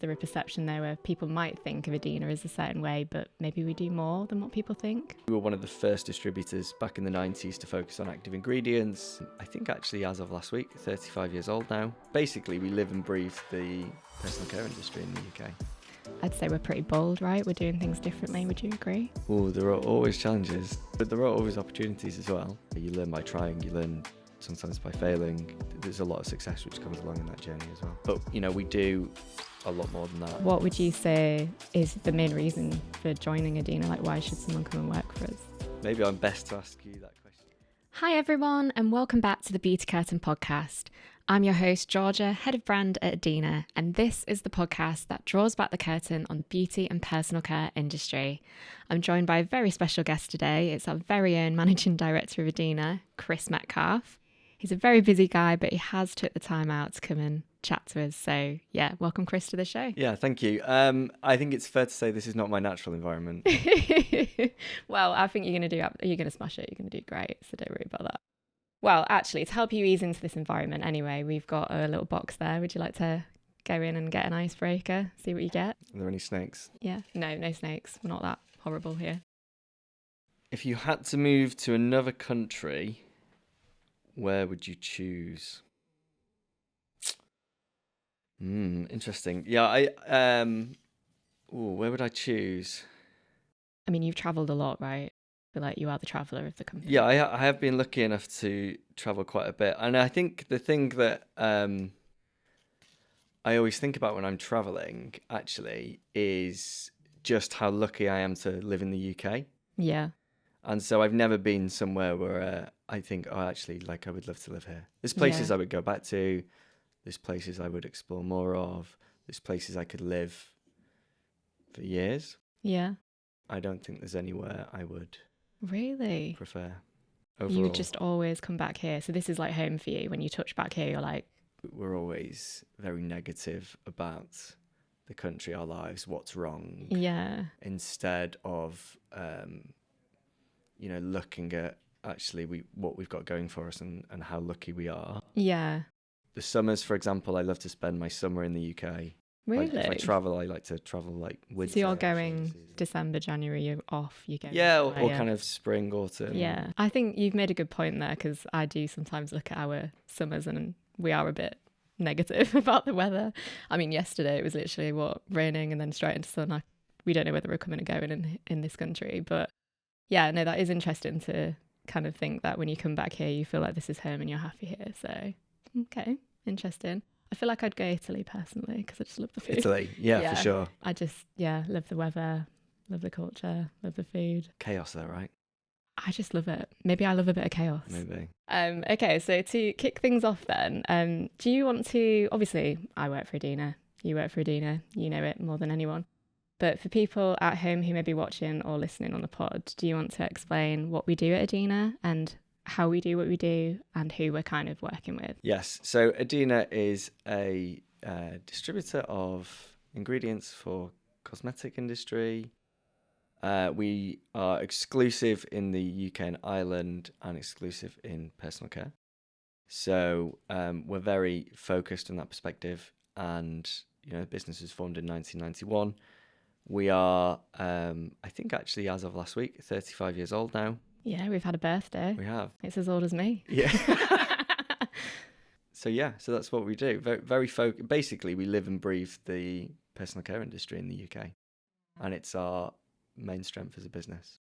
there a perception there where people might think of Adina as a certain way, but maybe we do more than what people think? We were one of the first distributors back in the 90s to focus on active ingredients. I think actually as of last week, 35 years old now. Basically, we live and breathe the personal care industry in the UK. I'd say we're pretty bold, right? We're doing things differently. Would you agree? Oh, there are always challenges, but there are always opportunities as well. You learn by trying, you learn sometimes by failing. There's a lot of success which comes along in that journey as well. But, we do a lot more than that. What would you say is the main reason for joining Adina? Like, why should someone come and work for us? Maybe I'm best to ask you that question. Hi everyone, and welcome back to the Beauty Curtain podcast. I'm your host, Georgia, head of brand at Adina, and this is the podcast that draws back the curtain on the beauty and personal care industry. I'm joined by a very special guest today. It's our very own managing director of Adina, Chris Metcalfe. He's a very busy guy, but he has took the time out to come and chat to us. So yeah, welcome Chris to the show. Yeah, thank you. I think it's fair to say this is not my natural environment. Well, I think you're going to smash it. You're going to do great. So don't worry about that. Well, actually, to help you ease into this environment anyway, we've got a little box there. Would you like to go in and get an icebreaker? See what you get? Are there any snakes? Yeah. No snakes. We're not that horrible here. If you had to move to another country, where would you choose? Interesting. Yeah, where would I choose? I mean, you've travelled a lot, right? I feel like you are the traveller of the company. Yeah, I have been lucky enough to travel quite a bit. And I think the thing that I always think about when I'm travelling, actually, is just how lucky I am to live in the UK. Yeah. And so I've never been somewhere where I think, I would love to live here. There's places I would go back to. There's places I would explore more of. There's places I could live for years. Yeah. I don't think there's anywhere I would really prefer overall. You would just always come back here. So this is like home for you. When you touch back here, you're like... We're always very negative about the country, our lives, what's wrong. Yeah. Instead of, looking at actually what we've got going for us and how lucky we are. Yeah. The summers, for example, I love to spend my summer in the UK. Really? If I travel, I like to travel winter. So you're going December, January, you're off, you go... Yeah, or kind of spring, autumn. Yeah. I think you've made a good point there, because I do sometimes look at our summers and we are a bit negative about the weather. I mean, yesterday it was literally, raining and then straight into sun. We don't know whether we're coming and going in this country. But yeah, no, that is interesting to kind of think that when you come back here, you feel like this is home and you're happy here. So, okay, interesting. I feel like I'd go Italy personally, because I just love the food. Italy, yeah, for sure. I just, love the weather, love the culture, love the food. Chaos there, right? I just love it. Maybe I love a bit of chaos. Maybe. Okay, so to kick things off then, do you want to, obviously I work for Adina, you work for Adina, you know it more than anyone. But for people at home who may be watching or listening on the pod, do you want to explain what we do at Adina and how we do what we do and who we're kind of working with? Yes, so Adina is a distributor of ingredients for cosmetic industry. We are exclusive in the UK and Ireland and exclusive in personal care. So we're very focused in that perspective, and the business was formed in 1991. We are, I think actually as of last week, 35 years old now. Yeah, we've had a birthday. We have. It's as old as me. Yeah. So that's what we do. Very basically, we live and breathe the personal care industry in the UK, and it's our main strength as a business.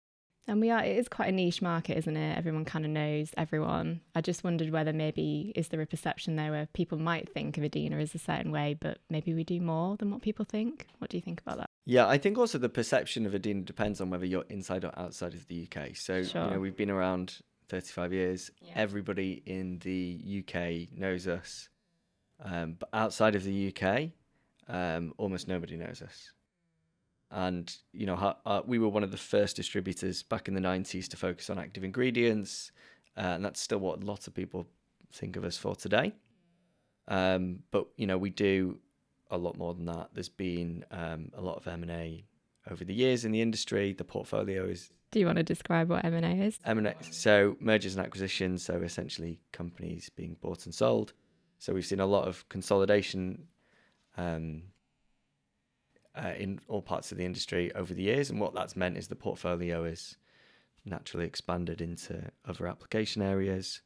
And it is quite a niche market, isn't it? Everyone kind of knows everyone. I just wondered whether maybe is there a perception there where people might think of Adina as a certain way, but maybe we do more than what people think. What do you think about that? Yeah, I think also the perception of Adina depends on whether you're inside or outside of the UK. So, sure. We've been around 35 years. Yeah. Everybody in the UK knows us. But outside of the UK, almost nobody knows us. And, we were one of the first distributors back in the 90s to focus on active ingredients. And that's still what lots of people think of us for today. But, we do a lot more than that. There's been a lot of M&A over the years in the industry. The portfolio is... Do you want to describe what M&A is? M&A, so mergers and acquisitions, so essentially companies being bought and sold. So we've seen a lot of consolidation in all parts of the industry over the years. And what that's meant is the portfolio is naturally expanded into other application areas.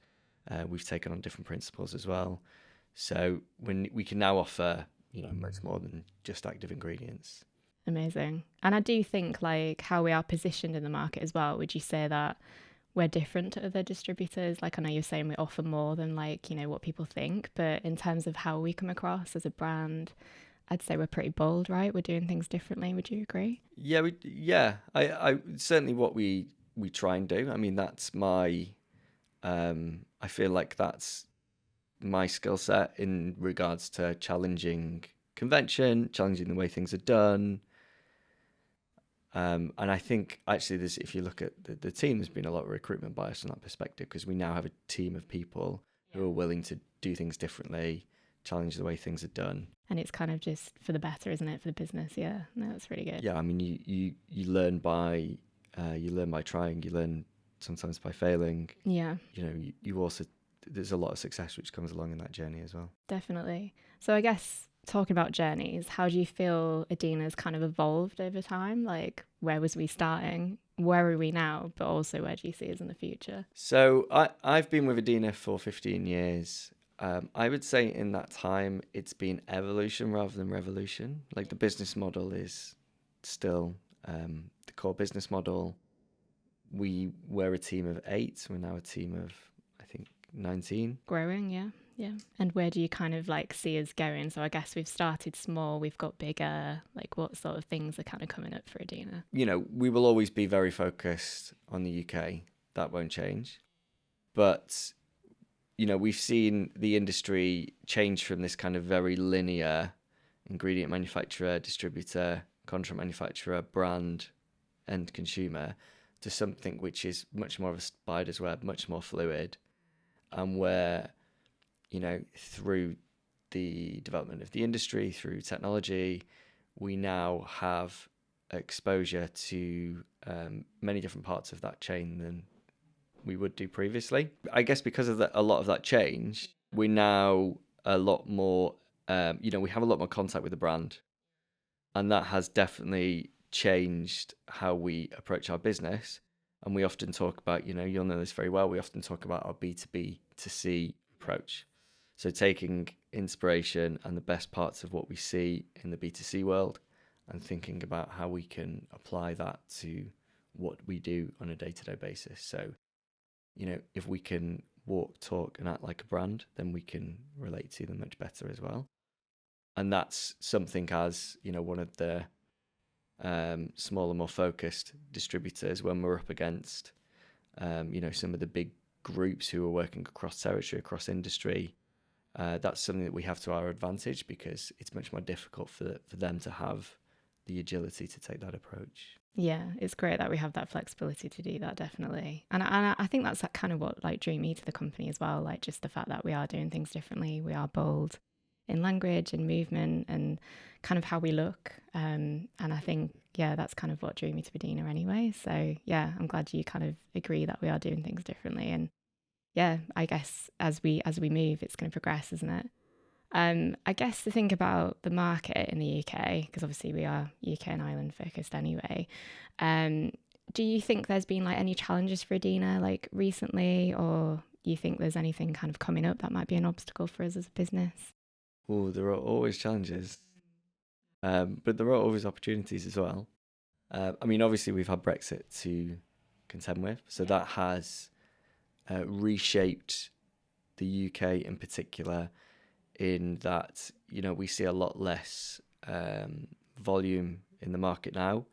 We've taken on different principles as well. So when we can now offer, much more than just active ingredients. Amazing. And I do think like how we are positioned in the market as well. Would you say that we're different to other distributors? Like, I know you're saying we offer more than like, what people think, but in terms of how we come across as a brand, I'd say we're pretty bold, right? We're doing things differently. Would you agree? Yeah, I certainly what we try and do. I mean, that's my, I feel like that's my skill set in regards to challenging convention, challenging the way things are done. And I think actually if you look at the team, there's been a lot of recruitment bias from that perspective, because we now have a team of people who are willing to do things differently, challenge the way things are done. And it's kind of just for the better, isn't it, for the business? Yeah, no, that's really good. Yeah, I mean, you learn by trying, you learn sometimes by failing. Yeah. You also, there's a lot of success which comes along in that journey as well. Definitely. So I guess talking about journeys, how do you feel Adina's kind of evolved over time? Like, where was we starting? Where are we now? But also, where do you see us in the future? So I've been with Adina for 15 years. I would say in that time, it's been evolution rather than revolution. Like, the business model is still the core business model. We were a team of 8. We're now a team of, I think, 19. Growing, yeah. Yeah. And where do you kind of like see us going? So I guess we've started small, we've got bigger. Like, what sort of things are kind of coming up for Adina? We will always be very focused on the UK. That won't change. But, we've seen the industry change from this kind of very linear ingredient manufacturer, distributor, contract manufacturer, brand, end consumer, to something which is much more of a spider's web, much more fluid, and where, through the development of the industry, through technology, we now have exposure to many different parts of that chain than we would do previously. I guess because of a lot of that change, we now a lot more, we have a lot more contact with the brand, and that has definitely changed how we approach our business. And we often talk about, you'll know this very well, we often talk about our B2B to C approach. So taking inspiration and the best parts of what we see in the B2C world and thinking about how we can apply that to what we do on a day-to-day basis. So, if we can walk, talk, and act like a brand, then we can relate to them much better as well. And that's something as, one of the smaller, more focused distributors, when we're up against, some of the big groups who are working across territory, across industry, that's something that we have to our advantage, because it's much more difficult for them to have the agility to take that approach. Yeah, it's great that we have that flexibility to do that, definitely. And I think that's kind of what like drew me to the company as well, like just the fact that we are doing things differently, we are bold in language and movement and kind of how we look. And I think, yeah, that's kind of what drew me to Adina anyway. So yeah, I'm glad you kind of agree that we are doing things differently. And yeah, I guess as we move, it's going to progress, isn't it? I guess to think about the market in the UK, because obviously we are UK and Ireland focused anyway. Do you think there's been like any challenges for Adina like recently, or you think there's anything kind of coming up that might be an obstacle for us as a business? Oh, there are always challenges, but there are always opportunities as well. I mean, obviously we've had Brexit to contend with, so that has reshaped the UK in particular, in that, we see a lot less volume in the market now,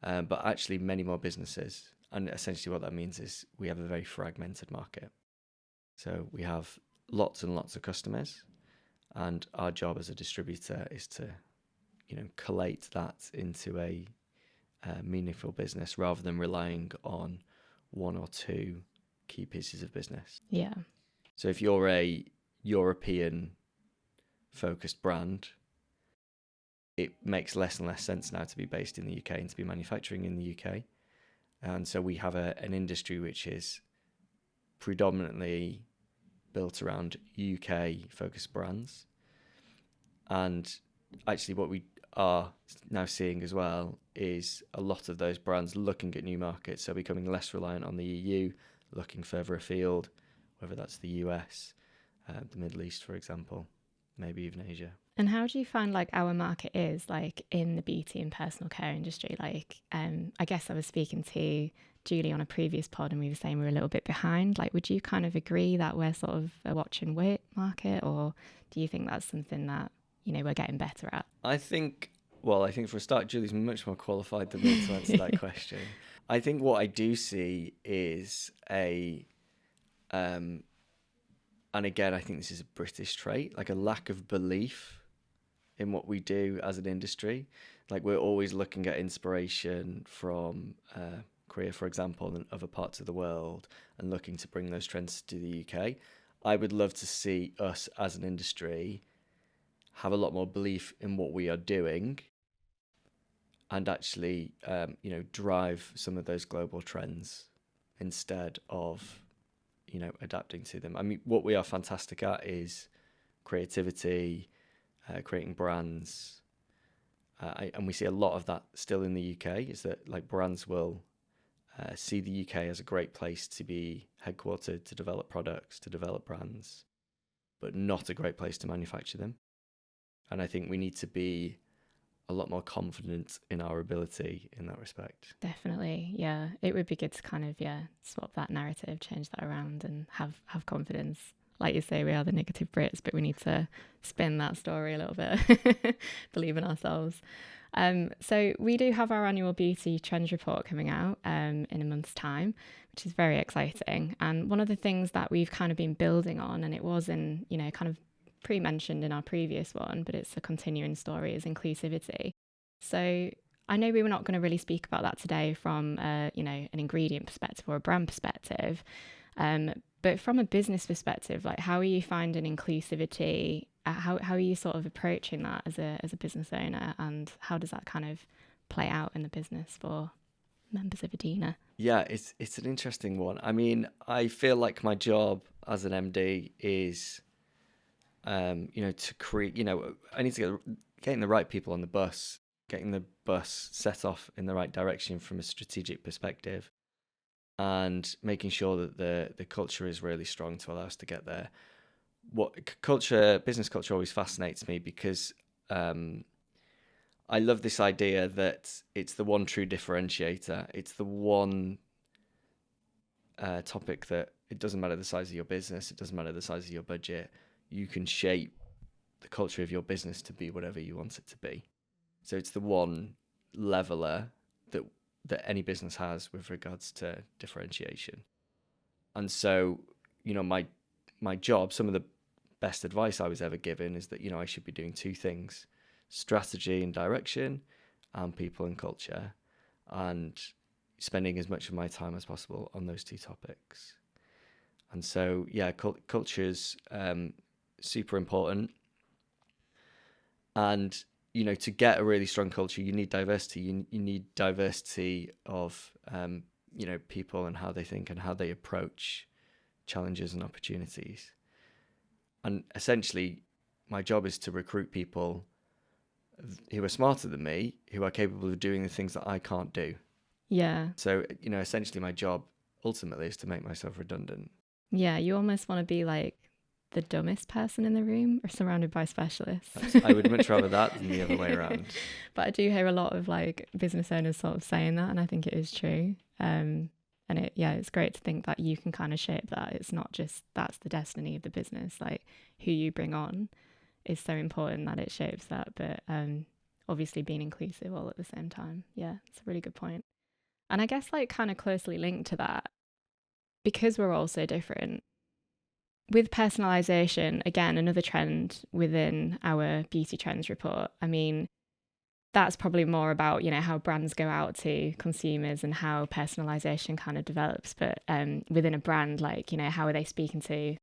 but actually many more businesses. And essentially what that means is we have a very fragmented market. So we have lots and lots of customers, and our job as a distributor is to, collate that into a meaningful business rather than relying on one or two key pieces of business. Yeah. So if you're a European focused brand, it makes less and less sense now to be based in the UK and to be manufacturing in the UK. And so we have an industry which is predominantly built around UK focused brands. And actually what are now seeing as well is a lot of those brands looking at new markets, so becoming less reliant on the EU, looking further afield, whether that's the US, the Middle East, for example, maybe even Asia. And how do you find like our market is like in the beauty and personal care industry? Like, I guess I was speaking to Julie on a previous pod and we were saying we're a little bit behind. Like, would you kind of agree that we're sort of a watch and wait market, or do you think that's something that, you know, we're getting better at? I think for a start, Julie's much more qualified than me to answer that question. I think what I do see is and again, I think this is a British trait, like a lack of belief in what we do as an industry. Like, we're always looking at inspiration from Korea, for example, and other parts of the world, and looking to bring those trends to the UK. I would love to see us as an industry have a lot more belief in what we are doing and actually, drive some of those global trends instead of, adapting to them. I mean, what we are fantastic at is creativity, creating brands, and we see a lot of that still in the UK. Is that like brands will see the UK as a great place to be headquartered, to develop products, to develop brands, but not a great place to manufacture them. And I think we need to be a lot more confident in our ability in that respect. Definitely, yeah. It would be good to kind of, swap that narrative, change that around and have confidence. Like you say, we are the negative Brits, but we need to spin that story a little bit, believe in ourselves. So we do have our annual beauty trends report coming out in a month's time, which is very exciting. And one of the things that we've kind of been building on, and it was in, kind of pre-mentioned in our previous one, but it's a continuing story, is inclusivity. So I know we were not going to really speak about that today from, an ingredient perspective or a brand perspective. But from a business perspective, like, how are you finding inclusivity? How are you sort of approaching that as a business owner, and how does that kind of play out in the business for members of Adina? Yeah, it's an interesting one. I mean, I feel like my job as an MD is, to create. I need to getting the right people on the bus, getting the bus set off in the right direction from a strategic perspective, and making sure that the culture is really strong to allow us to get there. Business culture always fascinates me because I love this idea that it's the one true differentiator. It's the one topic that it doesn't matter the size of your business, it doesn't matter the size of your budget. You can shape the culture of your business to be whatever you want it to be. So it's the one leveler that any business has with regards to differentiation. And so, my job, some of the best advice I was ever given is that, I should be doing two things: strategy and direction, and people and culture, and spending as much of my time as possible on those two topics. And so, culture's super important. And to get a really strong culture, you need diversity. You need diversity of, people and how they think and how they approach challenges and opportunities. And essentially, my job is to recruit people who are smarter than me, who are capable of doing the things that I can't do. Yeah. So, essentially my job ultimately is to make myself redundant. Yeah, you almost want to be like the dumbest person in the room or surrounded by specialists. I would much rather that than the other way around. But I do hear a lot of like business owners sort of saying that, and I think it is true. And it's great to think that you can kind of shape that. It's not just that's the destiny of the business. Like, who you bring on is so important that it shapes that. But obviously being inclusive all at the same time. Yeah, it's a really good point. And I guess like kind of closely linked to that, because we're all so different, with personalization, again, another trend within our beauty trends report. I mean, that's probably more about, how brands go out to consumers and how personalization kind of develops. But within a brand, like, how are they speaking to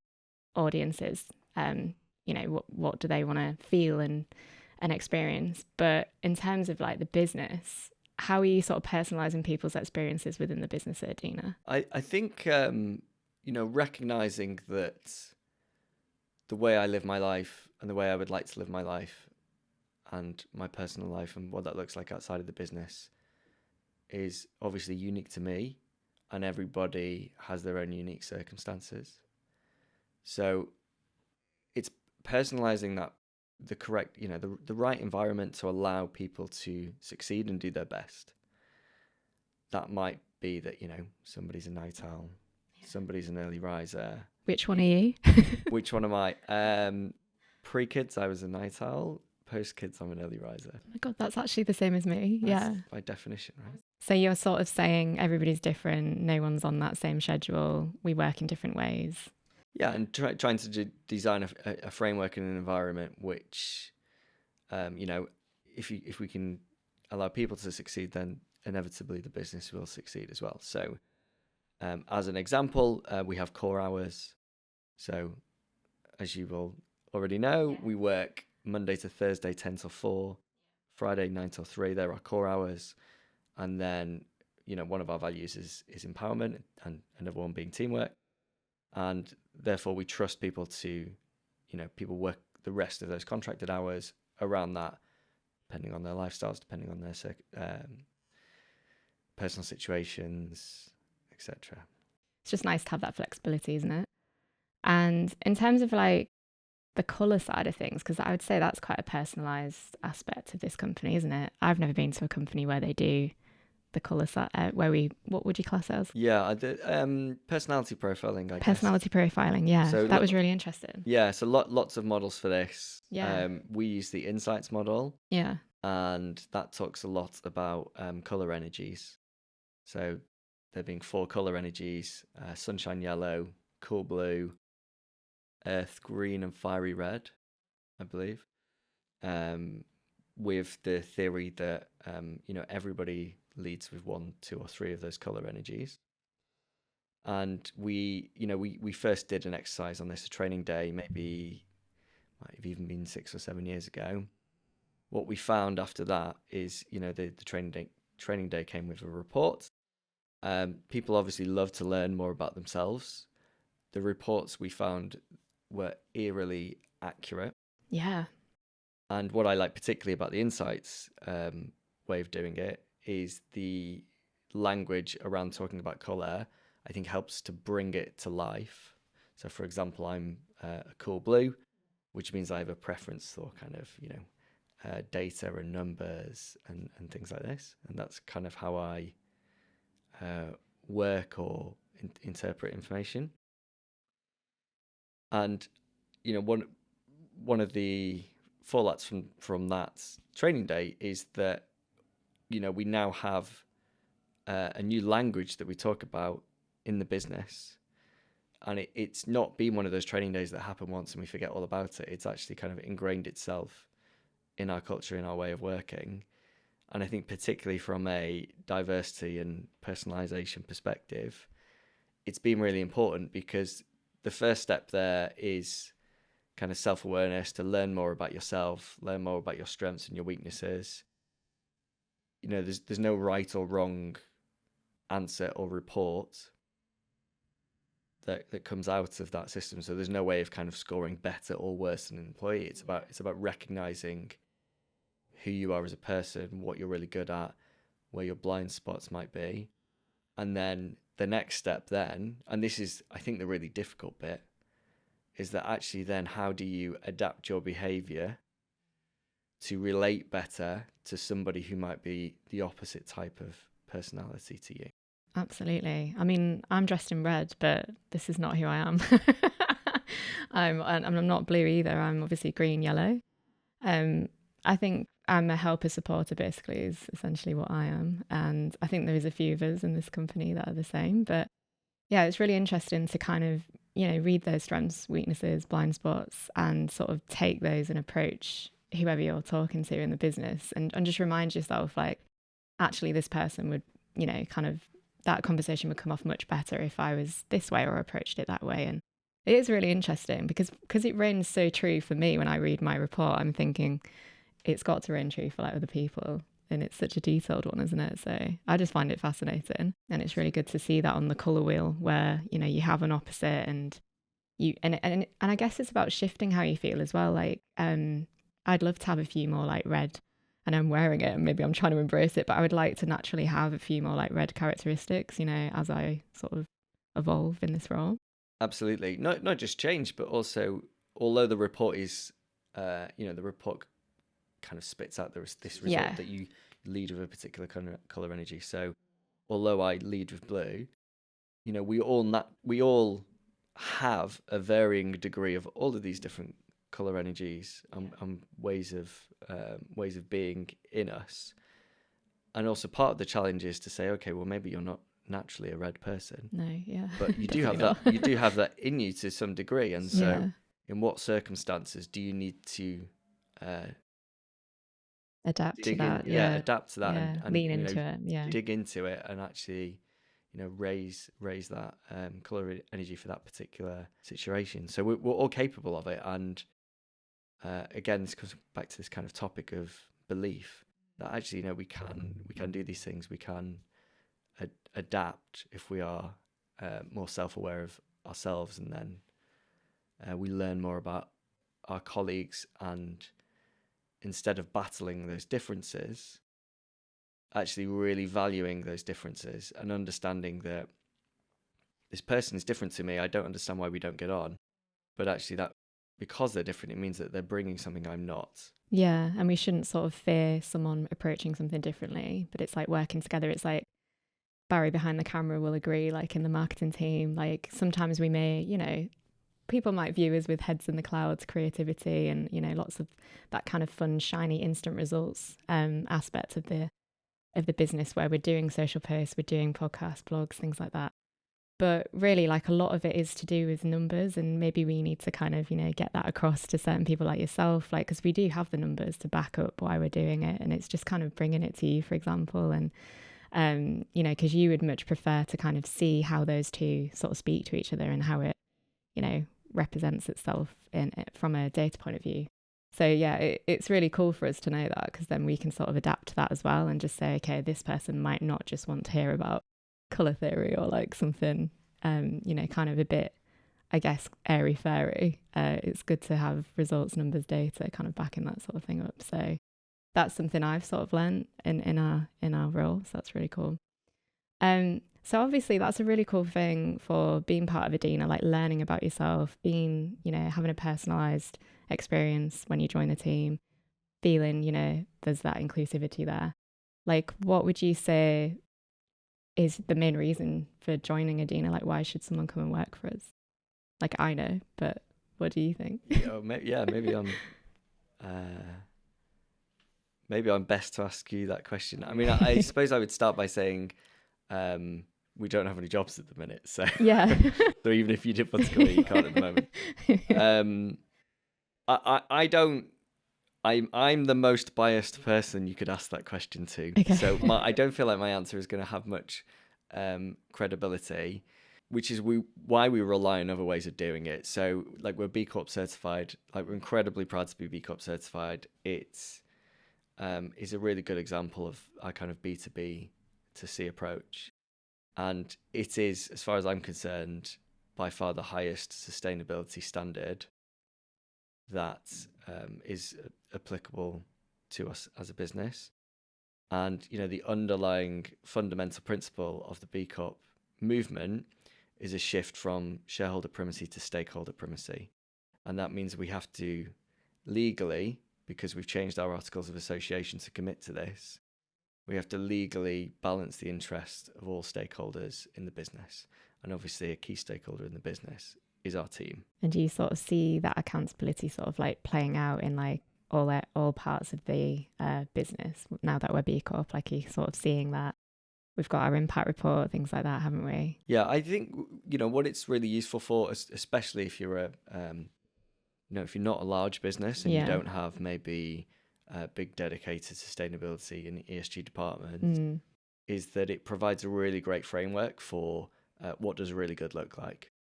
audiences? What do they want to feel and experience? But in terms of like the business, how are you sort of personalizing people's experiences within the business at Adina? I think, recognizing that the way I live my life and the way I would like to live my life and my personal life and what that looks like outside of the business is obviously unique to me, and everybody has their own unique circumstances. So it's personalizing that the correct, the right environment to allow people to succeed and do their best. That might be that, somebody's a night owl, somebody's an early riser. Which one are you? Which one am I? Pre-kids, I was a night owl. Post-kids, I'm an early riser. Oh my God, that's actually the same as me. That's by definition, right? So you're sort of saying everybody's different, no one's on that same schedule, we work in different ways. Yeah, and trying to design a framework and an environment which, if we can allow people to succeed, then inevitably the business will succeed as well. So as an example, we have core hours. So as you will already know, we work Monday to Thursday 10 till 4, Friday 9 till 3. There are core hours. And then, one of our values is empowerment, and another one being teamwork. And therefore we trust people to, people work the rest of those contracted hours around that, depending on their lifestyles, depending on their personal situations, etc. It's just nice to have that flexibility, isn't it? And in terms of like the colour side of things, because I would say that's quite a personalised aspect of this company, isn't it? I've never been to a company where they do the colour side, what would you class it as? Yeah, I did personality profiling, I guess. Personality profiling, yeah. So that was really interesting. Yeah, so lots of models for this. Yeah. We use the insights model. Yeah. And that talks a lot about colour energies. So there being 4 colour energies: sunshine yellow, cool blue, earth green, and fiery red, I believe. With the theory that everybody leads with 1, 2, or 3 of those colour energies. And we first did an exercise on this, a training day, might have even been 6 or 7 years ago. What we found after that is, the training day came with a report. People obviously love to learn more about themselves. The reports we found were eerily accurate. Yeah. And what I like particularly about the insights way of doing it is the language around talking about colour, I think, helps to bring it to life. So, for example, I'm a cool blue, which means I have a preference for kind of, data and numbers and things like this. And that's kind of how I work or interpret information. And, one of the fallouts from that training day is that, we now have a new language that we talk about in the business. And it's not been one of those training days that happen once and we forget all about it. It's actually kind of ingrained itself in our culture, in our way of working. And I think particularly from a diversity and personalization perspective, it's been really important, because the first step there is kind of self-awareness, to learn more about yourself, learn more about your strengths and your weaknesses. There's no right or wrong answer or report that comes out of that system. So there's no way of kind of scoring better or worse than an employee. It's about recognizing who you are as a person, what you're really good at, where your blind spots might be. And then the next step then, and this is, I think, the really difficult bit, is that actually then how do you adapt your behavior to relate better to somebody who might be the opposite type of personality to you? Absolutely. I mean, I'm dressed in red, but this is not who I am. I'm not blue either. I'm obviously green, yellow. I think I'm a helper supporter, basically, is essentially what I am. And I think there is a few of us in this company that are the same. But yeah, it's really interesting to kind of, read those strengths, weaknesses, blind spots, and sort of take those and approach whoever you're talking to in the business, and just remind yourself, like, actually this person would, kind of, that conversation would come off much better if I was this way or approached it that way. And it is really interesting because it rings so true for me. When I read my report, I'm thinking it's got to ring true for like other people, and it's such a detailed one, isn't it? So I just find it fascinating, and it's really good to see that on the colour wheel where, you have an opposite, and you and I guess it's about shifting how you feel as well. Like I'd love to have a few more like red, and I'm wearing it and maybe I'm trying to embrace it, but I would like to naturally have a few more like red characteristics, you know, as I sort of evolve in this role. Absolutely. Not just change, but also, although the report is, the report kind of spits out this result that you lead with a particular color energy. So although I lead with blue, you know, we all have a varying degree of all of these different color energies and ways of being in us. And also part of the challenge is to say, okay, well, maybe you're not naturally a red person. No, yeah. But you do have that. You do have that in you to some degree. And so, in what circumstances do you need to adapt to that? Adapt to that, and lean into it. Yeah, dig into it, and actually, raise that color energy for that particular situation. So we're all capable of it. And again, this comes back to this kind of topic of belief that actually, we can do these things. We can adapt if we are more self-aware of ourselves, and then we learn more about our colleagues, and instead of battling those differences, actually really valuing those differences and understanding that this person is different to me. I don't understand why we don't get on, but actually that because they're different, it means that they're bringing something I'm not. Yeah, and we shouldn't sort of fear someone approaching something differently, but it's like working together. It's like Barry behind the camera will agree, like in the marketing team, like sometimes we may, people might view us with heads in the clouds, creativity, and, lots of that kind of fun, shiny, instant results aspect of the business where we're doing social posts, we're doing podcasts, blogs, things like that. But really, like a lot of it is to do with numbers, and maybe we need to kind of, get that across to certain people like yourself, like, because we do have the numbers to back up why we're doing it. And it's just kind of bringing it to you, for example. And, because you would much prefer to kind of see how those two sort of speak to each other and how it, represents itself from a data point of view. So yeah, it's really cool for us to know that, because then we can sort of adapt to that as well and just say, okay, this person might not just want to hear about colour theory or like something, kind of a bit, I guess, airy fairy. It's good to have results, numbers, data kind of backing that sort of thing up. So that's something I've sort of learned in our role. So that's really cool. So obviously that's a really cool thing for being part of Adina, like learning about yourself, being, having a personalized experience when you join the team, feeling, there's that inclusivity there. Like, what would you say is the main reason for joining Adina? Like, why should someone come and work for us? Like, I know, but what do you think? Maybe I'm best to ask you that question. I mean, I suppose I would start by saying, we don't have any jobs at the minute, so yeah. So even if you did want to go, you can't at the moment. I don't. I'm the most biased person you could ask that question to. Okay. So I don't feel like my answer is going to have much credibility, which is why we rely on other ways of doing it. So like we're B Corp certified. Like we're incredibly proud to be B Corp certified. It's is a really good example of our kind of B2B to C approach. And it is, as far as I'm concerned, by far the highest sustainability standard that is applicable to us as a business. And, the underlying fundamental principle of the B Corp movement is a shift from shareholder primacy to stakeholder primacy. And that means we have to legally, because we've changed our articles of association to commit to this, we have to legally balance the interest of all stakeholders in the business. And obviously a key stakeholder in the business is our team. And do you sort of see that accountability sort of like playing out in like all parts of the business now that we're B Corp? Like, you sort of seeing that we've got our impact report, things like that, haven't we? Yeah, I think, what it's really useful for, especially if you're if you're not a large business and you don't have maybe a big dedicated sustainability and ESG department, is that it provides a really great framework for what does really good look like.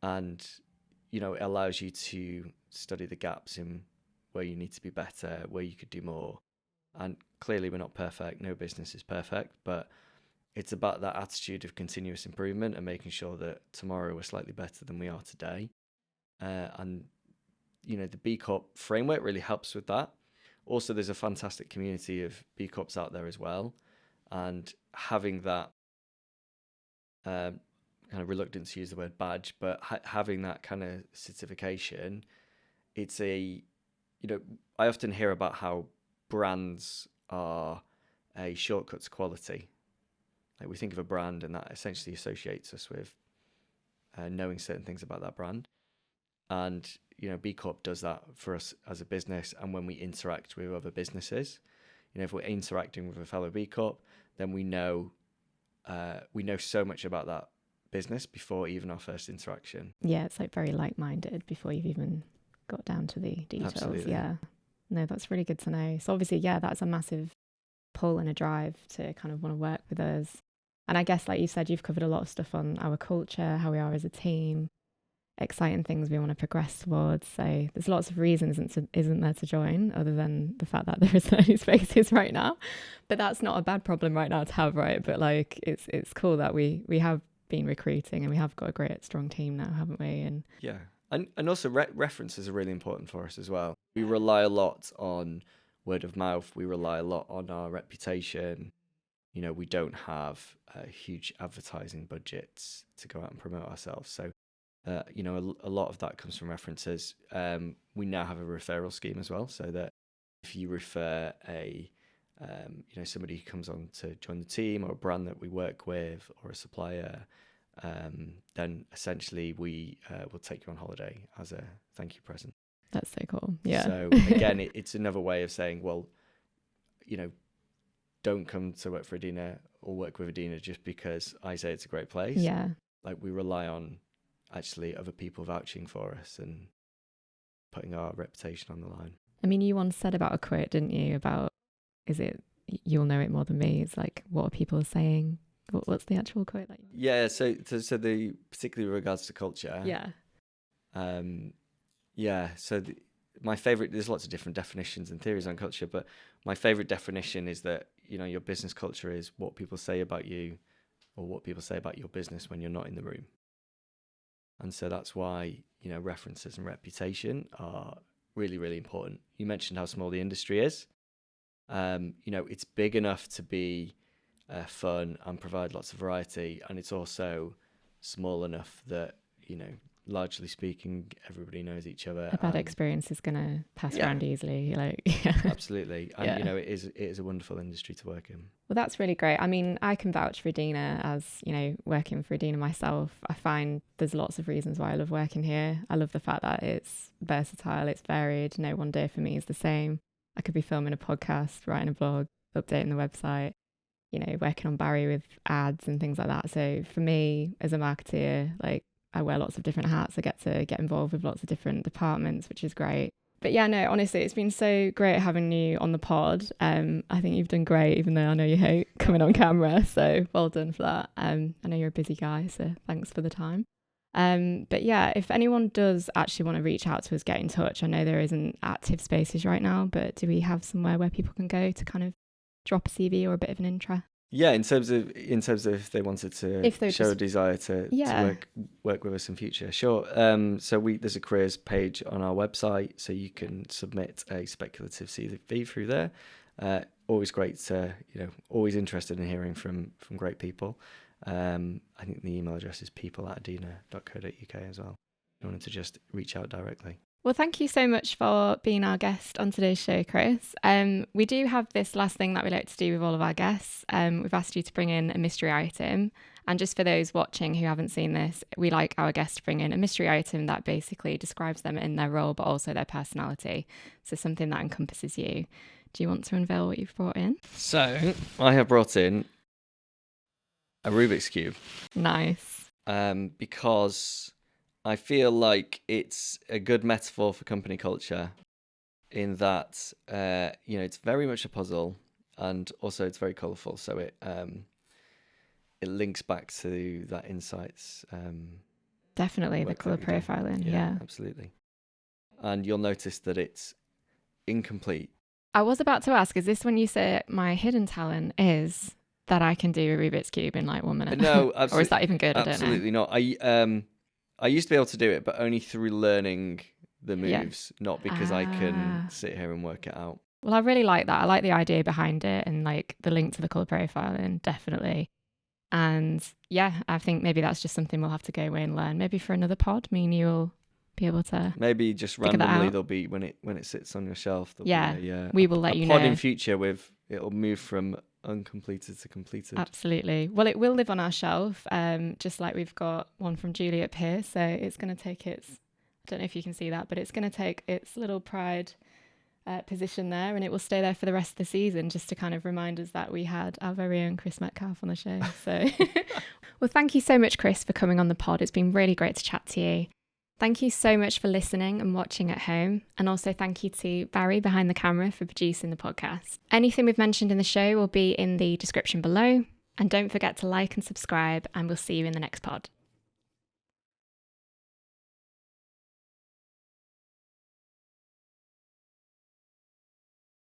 And, it allows you to study the gaps in where you need to be better, where you could do more. And clearly we're not perfect. No business is perfect, but it's about that attitude of continuous improvement and making sure that tomorrow we're slightly better than we are today. And the B Corp framework really helps with that. Also, there's a fantastic community of B Corps out there as well, and having that kind of reluctance to use the word badge, but having that kind of certification, it's I often hear about how brands are a shortcut to quality. Like, we think of a brand and that essentially associates us with knowing certain things about that brand. And, B Corp does that for us as a business. And when we interact with other businesses, if we're interacting with a fellow B Corp, then we know so much about that business before even our first interaction. Yeah, it's like very like-minded before you've even got down to the details. Absolutely. Yeah. No, that's really good to know. So obviously, yeah, that's a massive pull and a drive to kind of want to work with us. And I guess, like you said, you've covered a lot of stuff on our culture, how we are as a team, exciting things we want to progress towards. So there's lots of reasons, isn't there, to join, other than the fact that there isn't any spaces right now. But that's not a bad problem right now to have, right? But like, it's cool that we have been recruiting and we have got a great, strong team now, haven't we? And yeah, and also references are really important for us as well. We rely a lot on word of mouth. We rely a lot on our reputation. We don't have huge advertising budgets to go out and promote ourselves. So, a lot of that comes from references. We now have a referral scheme as well, so that if you refer somebody who comes on to join the team, or a brand that we work with, or a supplier, then essentially we will take you on holiday as a thank you present. That's so cool. Yeah. So again, it's another way of saying, well, don't come to work for Adina or work with Adina just because I say it's a great place. Yeah. Like, we rely on actually other people vouching for us and putting our reputation on the line. I mean, you once said about a quote, didn't you? About, is it, you'll know it more than me? It's like, what are people saying? What's the actual quote? Like? Yeah. So the, particularly with regards to culture. Yeah. Yeah. So my favorite, there's lots of different definitions and theories on culture, but my favorite definition is that, your business culture is what people say about you, or what people say about your business when you're not in the room. And so that's why, references and reputation are really, really important. You mentioned how small the industry is. It's big enough to be fun and provide lots of variety, and it's also small enough that, largely speaking, everybody knows each other. A bad experience is going to pass around easily. Absolutely. And, it is a wonderful industry to work in. Well, that's really great. I mean, I can vouch for Adina as, working for Adina myself. I find there's lots of reasons why I love working here. I love the fact that it's versatile, it's varied. No one day for me is the same. I could be filming a podcast, writing a blog, updating the website, working on Barry with ads and things like that. So for me as a marketeer, I wear lots of different hats. I get to get involved with lots of different departments, which is great. But yeah, no, honestly, it's been so great having you on the pod. I think you've done great, even though I know you hate coming on camera. So well done for that. I know you're a busy guy, so thanks for the time. But yeah, if anyone does actually want to reach out to us, get in touch. I know there isn't active spaces right now, but do we have somewhere where people can go to kind of drop a CV or a bit of an intro? Yeah, in terms of if they wanted to show a desire to work with us in future, sure. So there's a careers page on our website, so you can submit a speculative CV through there. Always great to, always interested in hearing from great people. I think the email address is people@adina.co.uk as well. If you wanted to just reach out directly. Well, thank you so much for being our guest on today's show, Chris. We do have this last thing that we like to do with all of our guests. We've asked you to bring in a mystery item. And just for those watching who haven't seen this, we like our guests to bring in a mystery item that basically describes them in their role, but also their personality. So something that encompasses you. Do you want to unveil what you've brought in? So I have brought in a Rubik's Cube. Nice. Because I feel like it's a good metaphor for company culture, in that, it's very much a puzzle, and also it's very colourful. So it links back to that insights. Definitely the colour profiling. Yeah, absolutely. And you'll notice that it's incomplete. I was about to ask, is this when you say my hidden talent is that I can do a Rubik's Cube in 1 minute? No, or is that even good? Absolutely I don't know. not. I used to be able to do it, but only through learning the moves, not because I can sit here and work it out. Well, I really like that. I like the idea behind it and like the link to the colour profiling, definitely. And yeah, I think maybe that's just something we'll have to go away and learn. Maybe for another pod, me and you'll be able to maybe just randomly there'll be when it sits on your shelf. We will let you know. A pod in future it'll move from uncompleted to completed. Absolutely. Well, it will live on our shelf, just like we've got one from Julie up here. So it's going to take its, I don't know if you can see that, but it's going to take its little pride position there, and it will stay there for the rest of the season, just to kind of remind us that we had our very own Chris Metcalfe on the show. So, well, thank you so much, Chris, for coming on the pod. It's been really great to chat to you. Thank you so much for listening and watching at home. And also thank you to Barry behind the camera for producing the podcast. Anything we've mentioned in the show will be in the description below. And don't forget to like and subscribe, and we'll see you in the next pod.